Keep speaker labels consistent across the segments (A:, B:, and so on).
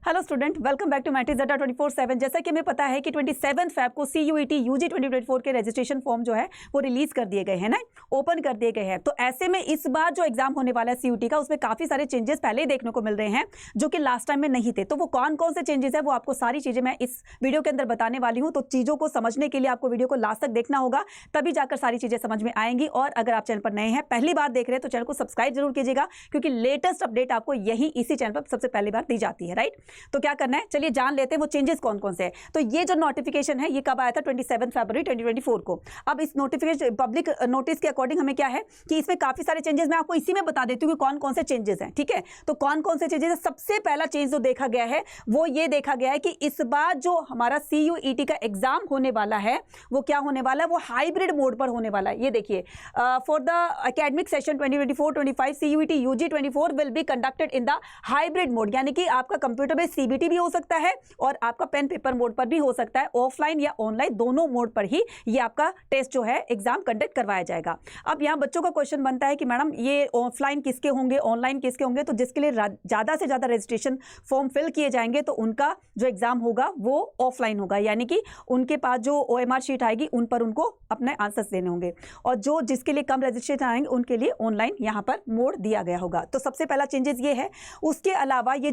A: Hello student, welcome back to Matrix 24/7। जैसा कि हमें पता है कि 27 फेब को CUET UG 2024 के रजिस्ट्रेशन फॉर्म जो है वो रिलीज कर दिए गए हैं ना, ओपन कर दिए गए हैं। तो ऐसे में इस बार जो एग्जाम होने वाला है CUET का, उसमें काफी सारे चेंजेस पहले ही देखने को मिल रहे हैं जो कि लास्ट टाइम में नहीं थे। तो वो कौन कौन से चेंजेस है वो आपको सारी चीजें मैं इस वीडियो के अंदर बताने वाली हूँ। तो चीजों को समझने के लिए आपको वीडियो को लास्ट तक देखना होगा, तभी जाकर सारी चीजें समझ में आएंगी। और अगर आप चैनल पर नए हैं, पहली बार देख रहे हैं, तो चैनल को सब्सक्राइब जरूर कीजिएगा, क्योंकि लेटेस्ट अपडेट आपको यही इसी चैनल पर सबसे पहली बार दी जाती है। राइट, तो क्या करना है, चलिए जान लेते हैं वो चेंजेस कौन कौन से हैं। तो ये जो नोटिफिकेशन है ये कब आया था, 27 फरवरी 2024 को। अब इस नोटिफिकेशन पब्लिक नोटिस के अकॉर्डिंग हमें क्या है कि इसमें काफी सारे चेंजेस मैं आपको इसी में बता देती हूँ कि कौन कौन से चेंजेस हैं। ठीक है, तो कौन कौन से चेंजेस है। सबसे पहला चेंज जो देखा गया है वो ये देखा गया है कि इस बार जो हमारा CUET का एग्जाम होने वाला है वो क्या होने वाला है, वो हाइब्रिड मोड पर होने वाला है। ये देखिए, for the academic session 2024-25 CUET UG 24 will be conducted in the hybrid mode, यानी कि आपका कंप्यूटर बेस्ड CBT भी हो सकता है और आपका पेन पेपर मोड पर भी हो सकता है। ऑफलाइन या ऑनलाइन दोनों मोड पर ही ये आपका टेस्ट जो है एग्जाम कंडक्ट करवाया जाएगा। अब यहाँ बच्चों का क्वेश्चन बनता है कि मैडम ये ऑफलाइन किसके होंगे, ऑनलाइन किसके होंगे। तो जिसके लिए ज़्यादा से ज़्यादा रजिस्ट्रेशन फॉर्म फिल किए जाएंगे तो उनका जो एग्जाम होगा वो ऑफलाइन होगा, यानी कि उनके पास जो OMR शीट आएगी उन पर उनको अपने आंसर्स देने होंगे। और जो जिसके लिए कम रजिस्ट्रेशन आएंगे उनके लिए ऑनलाइन यहाँ पर मोड दिया गया होगा। तो सबसे पहला चेंजेस ये है। उसके अलावा ये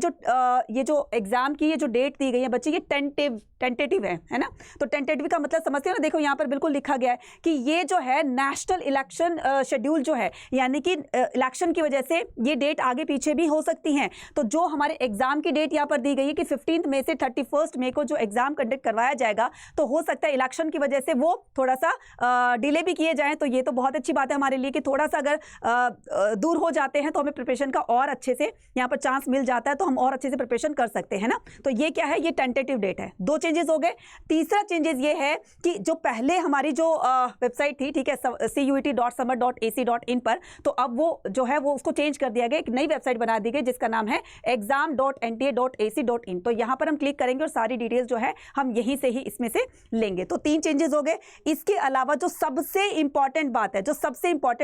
A: जो एग्जाम की ये जो डेट दी गई है बच्चे, ये टेंटेटिव है ना। तो टेंटेटिव का मतलब समझते हो ना, देखो यहाँ पर बिल्कुल लिखा गया है कि ये जो है नेशनल इलेक्शन शेड्यूल जो है, यानी कि इलेक्शन की वजह से ये डेट आगे पीछे भी हो सकती हैं। तो जो हमारे एग्जाम की डेट यहाँ पर दी गई है कि 15 मई से 31 मई को जो एग्जाम कंडक्ट करवाया जाएगा, तो हो सकता है इलेक्शन की वजह से वो थोड़ा सा डिले भी किए जाएं। तो ये तो बहुत अच्छी बात है हमारे लिए कि थोड़ा सा अगर दूर हो जाते हैं तो हमें प्रिपरेशन का और अच्छे से यहाँ पर चांस मिल जाता है, तो हम और अच्छे से प्रिपरेशन कर सकते हैं ना। तो ये क्या है, ये टेंटेटिव डेट है। दो चेंजेस हो गए। तीसरा चेंजेस ये है कि जो पहले हमारी जो वेबसाइट थी, ठीक है, CUET.summer.ac.in पर, तो अब वो जो है वो उसको चेंज कर दिया गया, एक नई वेबसाइट बना दी गई जिसका नाम है exam.nta.ac.in। तो यहाँ पर हम क्लिक करेंगे और सारी डिटेल्स जो है हम यहीं से ही इसमें से लेंगे। तो 3 चेंजेस हो गए। इसके अलावा जो सबसे इंपॉर्टेंट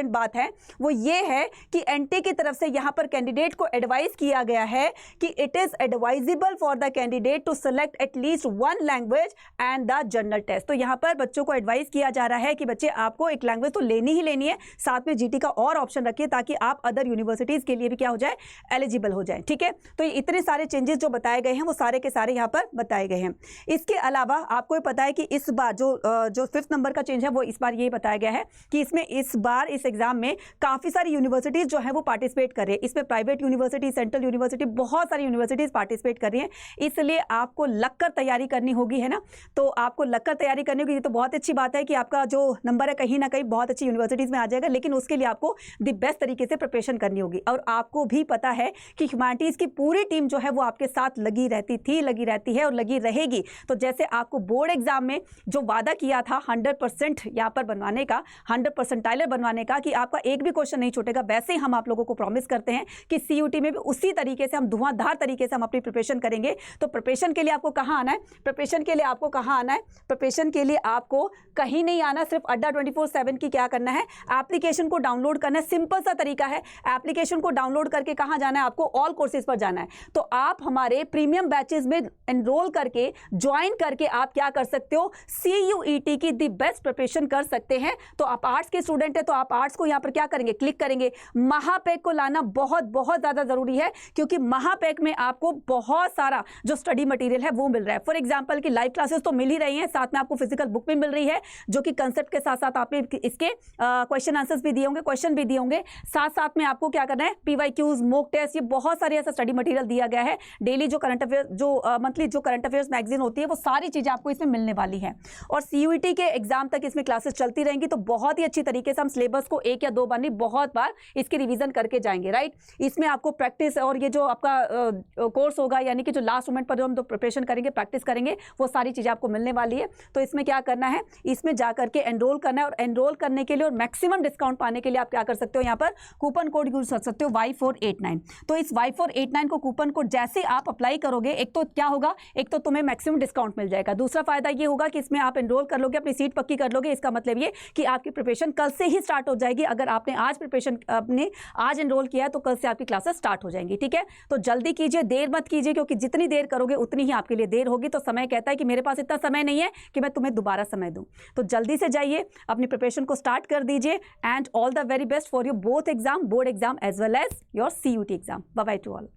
A: बात है वो ये है कि एनटीए की तरफ से यहाँ पर कैंडिडेट को एडवाइस किया गया है कि it is advisable for the candidate to select at least 1 language and the general test. तो यहाँ पर बच्चों को एडवाइस किया जा रहा है कि बच्चे आपको एक लैंग्वेज तो लेनी ही लेनी है, साथ में GT का और ऑप्शन रखिए ताकि आप अदर यूनिवर्सिटीज के लिए भी क्या हो जाए, एलिजिबल हो जाए। ठीक है, तो ये इतने सारे चेंजेस जो बताए गए हैं वो सारे के सारे यहाँ पर बताए गए हैं। इसके अलावा आपको पता है कि इस बार जो 5th नंबर का चेंज है वो इस बार ये बताया गया है कि इसमें इस बार इस एग्जाम में काफी सारी यूनिवर्सिटीज जो है वो पार्टिसिपेट कर रही है। इसमें प्राइवेट यूनिवर्सिटी, सेंट्रल यूनिवर्सिटी, बहुत सारी यूनिवर्सिटीज पार्टिसिपेट कर रही हैं। इसलिए आपको लगकर तैयारी करनी होगी, है ना। तो आपको लगकर तैयारी करनी होगी। ये तो बहुत अच्छी बात है कि आपका जो नंबर है कहीं ना कहीं बहुत अच्छी यूनिवर्सिटीज में आ जाएगा, लेकिन उसके लिए आपको द बेस्ट तरीके से प्रिपरेशन करनी होगी। और आपको भी पता है कि ह्यूमैनिटीज की पूरी टीम जो है वो आपके साथ लगी रहती थी, लगी रहती है और लगी रहेगी। तो जैसे आपको बोर्ड एग्जाम में जो वादा किया था 100% यहाँ पर बनवाने का, 100 परसेंटाइलर बनवाने का, कि आपका एक भी क्वेश्चन नहीं छूटेगा, वैसे ही हम आप लोगों को प्रॉमिस करते हैं कि CUET में भी उसी तरीके से हम धुआंधार तरीके से हम अपनी प्रिपरेशन करेंगे। तो प्रिपरेशन के लिए आपको कहाँ आना है, प्रिपरेशन के लिए आपको कहाँ आना है, प्रिपरेशन के लिए आपको कहीं नहीं आना, सिर्फ अड्डा 24/7 की क्या करना है, एप्लीकेशन को डाउनलोड करना है। सिंपल सा तरीका है, एप्लीकेशन को डाउनलोड करके कहाँ जाना है, आपको ऑल कोर्सेज पर जाना है। तो आप हमारे प्रीमियम बैचेस में एनरोल करके, ज्वाइन करके आप क्या कर सकते हो, CUET की द बेस्ट प्रिपरेशन कर सकते हैं। तो आप आर्ट्स के स्टूडेंट है तो आप आर्ट्स को यहाँ पर क्या करेंगे, क्लिक करेंगे। महापैक को लाना बहुत बहुत ज्यादा जरूरी है, क्योंकि महापैक में आपको बहुत सारा जो स्टडी मटेरियल है वो मिल रहा है। फॉर एग्जांपल की लाइव क्लासेस तो मिल ही रही हैं, साथ में आपको फिजिकल बुक भी मिल रही है, जो कि कंसेप्ट के साथ साथ आपने इसके क्वेश्चन आंसर्स भी दिए होंगे, क्वेश्चन भी दिए होंगे। साथ साथ में आपको क्या करना है, PYQs, मॉक टेस्ट, ये बहुत सारे ऐसा स्टडी मटेरियल दिया गया है। डेली जो करंट अफेयर, जो मंथली जो करंट अफेयर्स मैगजीन होती है, वो सारी चीजें आपको इसमें मिलने वाली है। और CUET के एग्जाम तक इसमें क्लासेस चलती रहेंगी। तो बहुत ही अच्छी तरीके से हम सिलेबस को 1 या 2 बार नहीं, बहुत बार इसकी रिवीजन करके जाएंगे। राइट, इसमें आपको प्रैक्टिस और ये जो आपका कोर्स होगा, यानी कि जो लास्ट मोमेंट पर जो हम तो प्रिपरेशन करेंगे, प्रैक्टिस करेंगे, वो सारी चीजें आपको मिलने वाली है। तो इसमें क्या करना है, इसमें जाकर के एनरोल करना है। और एनरोल करने के लिए और मैक्सिमम डिस्काउंट पाने के लिए आप क्या कर सकते हो, यहाँ पर कूपन कोड यूज कर सकते हो Y489। तो इस Y489 को कूपन कोड जैसे आप अप्लाई करोगे, एक तो क्या होगा, एक तो तुम्हें मैक्सिमम डिस्काउंट मिल जाएगा। दूसरा फायदा ये होगा कि इसमें आप एनरोल कर लोगे, अपनी सीट पक्की कर लोगे। इसका मतलब ये कि आपकी प्रिपरेशन कल से ही स्टार्ट हो जाएगी। अगर आपने आज प्रिपरेशन अपने आज एनरोल किया है तो कल से आपकी क्लासेस स्टार्ट हो जाएंगी। ठीक है, तो जल्दी कीजिए, देर मत कीजिए। कीजिए, क्योंकि जितनी देर करोगे उतनी ही आपके लिए देर होगी। तो समय कहता है कि मेरे पास इतना समय नहीं है कि मैं तुम्हें दोबारा समय दूं। तो जल्दी से जाइए, अपनी प्रिपरेशन को स्टार्ट कर दीजिए। And all the very best for your both exam, board exam as well as your CUT exam. Bye bye to all.